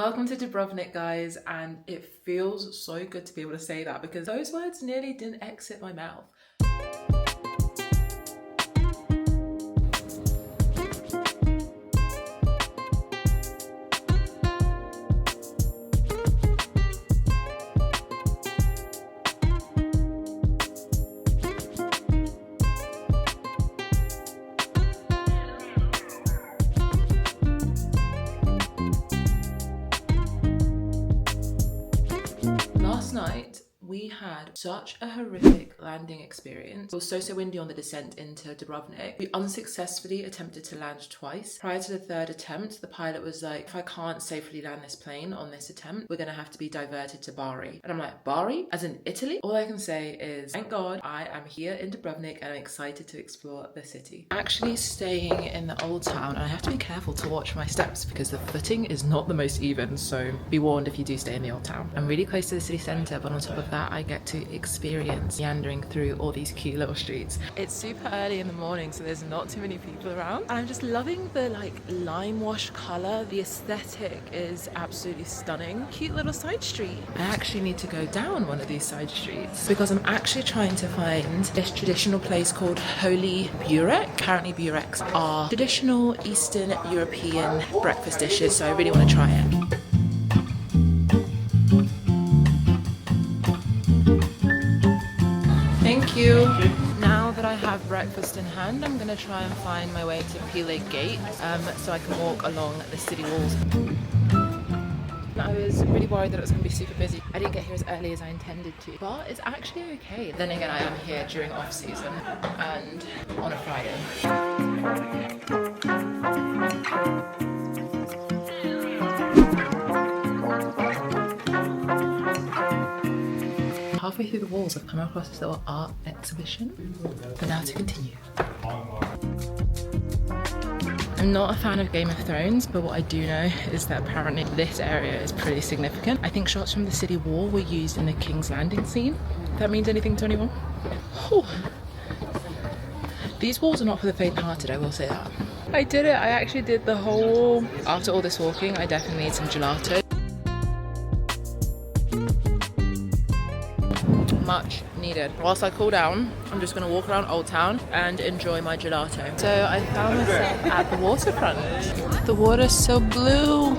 Welcome to Dubrovnik, guys, and it feels so good to be able to say that because those words nearly didn't exit my mouth. Last night, we had such a horrific landing experience. It was so windy on the descent into Dubrovnik. We unsuccessfully attempted to land twice. Prior to the third attempt, the pilot was like, if I can't safely land this plane on this attempt, we're gonna have to be diverted to Bari. And I'm like, Bari? As in Italy? All I can say is, thank God I am here in Dubrovnik and I'm excited to explore the city. Actually staying in the old town, and I have to be careful to watch my steps because the footing is not the most even, so be warned if you do stay in the old town. I'm really close to the city centre, but on top of that, I get to experience meandering through all these cute little streets. It's super early in the morning, so there's not too many people around. And I'm just loving the lime wash colour. The aesthetic is absolutely stunning. Cute little side street. I actually need to go down one of these side streets because I'm actually trying to find this traditional place called Holy Burek. Apparently bureks are traditional Eastern European breakfast dishes, so I really want to try it. Thank you. Now that I have breakfast in hand, I'm going to try and find my way to Pile Gate so I can walk along the city walls. I was really worried that it was going to be super busy. I didn't get here as early as I intended to, but it's actually okay. Then again, I am here during off season and on a Friday. Halfway through the walls, I've come across this little art exhibition. But now to continue. I'm not a fan of Game of Thrones, but what I do know is that apparently this area is pretty significant. I think shots from the city wall were used in the King's Landing scene. If that means anything to anyone. Whew. These walls are not for the faint-hearted, I will say that. I did it, I actually did the whole wall. After all this walking, I definitely need some gelato. Much needed. Whilst I cool down, I'm just going to walk around Old Town and enjoy my gelato. So I found myself at the waterfront. The water's so blue.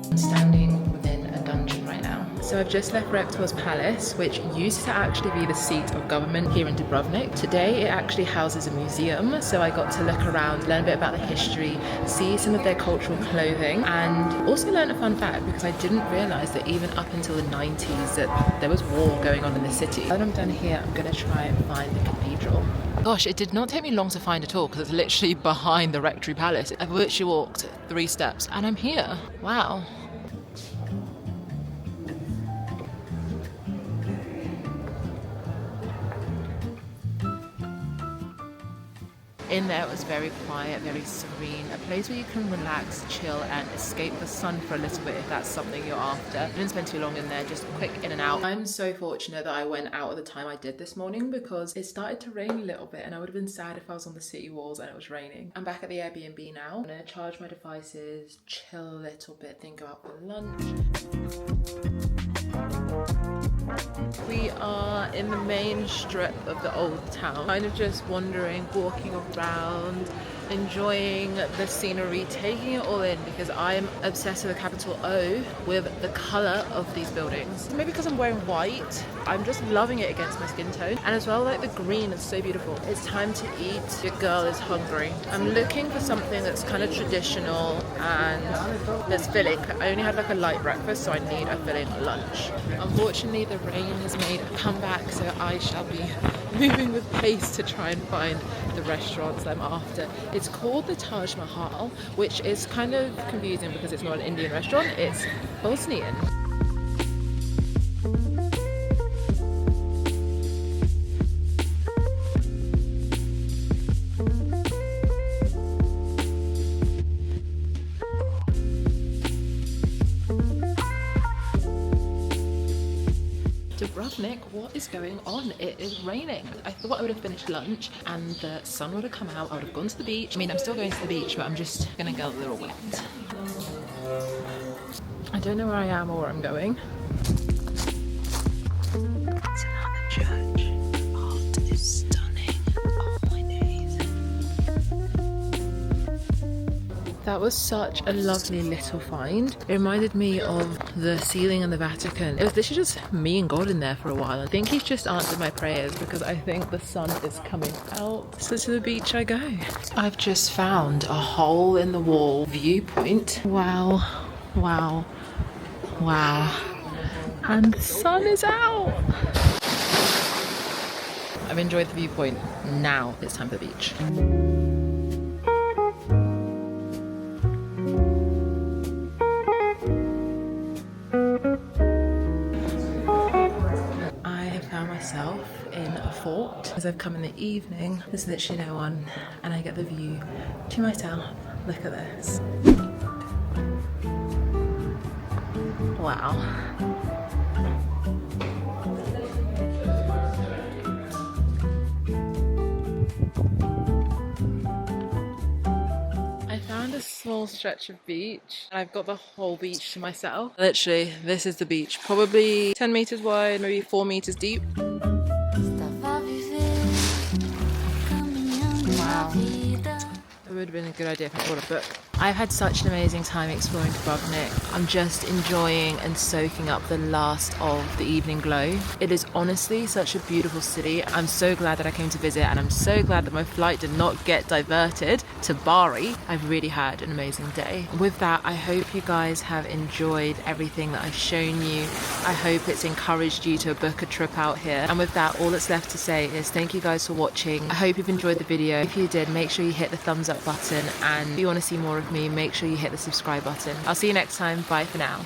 I'm standing within a dungeon right now. So I've just left Rector's Palace, which used to actually be the seat of government here in Dubrovnik. Today it actually houses a museum, so I got to look around, learn a bit about the history, see some of their cultural clothing, and also learn a fun fact because I didn't realise that even up until the 90s that there was war going on in the city. When I'm done here, I'm going to try and find the cathedral. Gosh, it did not take me long to find at all because it's literally behind the Rectory Palace. I've literally walked 3 steps and I'm here. Wow. In there it was very quiet, very serene, a place where you can relax, chill and escape the sun for a little bit if that's something you're after. I didn't spend too long in there, just quick in and out. I'm so fortunate that I went out at the time I did this morning because it started to rain a little bit and I would have been sad if I was on the city walls and it was raining. I'm back at the Airbnb now. I'm gonna charge my devices, chill a little bit, then go out for lunch. We are in the main strip of the old town, kind of just wandering, walking around, enjoying the scenery, taking it all in because I am obsessed with a capital O with the colour of these buildings. Maybe because I'm wearing white, I'm just loving it against my skin tone. And as well, like the green is so beautiful. It's time to eat. Your girl is hungry. I'm looking for something that's kind of traditional and that's filling. I only had like a light breakfast, so I need a filling lunch. Unfortunately, the rain has made a comeback, so I shall be moving with pace to try and find the restaurants I'm after. It's called the Taj Mahal, which is kind of confusing because it's not an Indian restaurant, it's Bosnian. Dubrovnik, what is going on? It is raining. I thought I would have finished lunch and the sun would have come out. I would have gone to the beach. I mean, I'm still going to the beach, but I'm just gonna get a little wet. I don't know where I am or where I'm going. It's another church. Art is stunning. Oh my days. That was such a lovely little find. It reminded me of the ceiling in the Vatican. It was literally just me and God in there for a while. I think he's just answered my prayers because I think the sun is coming out. So to the beach I go. I've just found a hole in the wall viewpoint. Wow, wow, wow. And the sun is out. I've enjoyed the viewpoint. Now it's time for the beach. In a fort. As I've come in the evening, there's literally no one and I get the view to myself. Look at this. Wow. I found a small stretch of beach and I've got the whole beach to myself. Literally, this is the beach. Probably 10 meters wide, maybe 4 meters deep. Wow. It would have been a good idea if I bought a book. I've had such an amazing time exploring Dubrovnik. I'm just enjoying and soaking up the last of the evening glow. It is honestly such a beautiful city. I'm so glad that I came to visit and I'm so glad that my flight did not get diverted to Bari. I've really had an amazing day. With that, I hope you guys have enjoyed everything that I've shown you. I hope it's encouraged you to book a trip out here. And with that, all that's left to say is thank you guys for watching. I hope you've enjoyed the video. If you did, make sure you hit the thumbs up button, and if you want to see more of me, make sure you hit the subscribe button. I'll see you next time. Bye for now.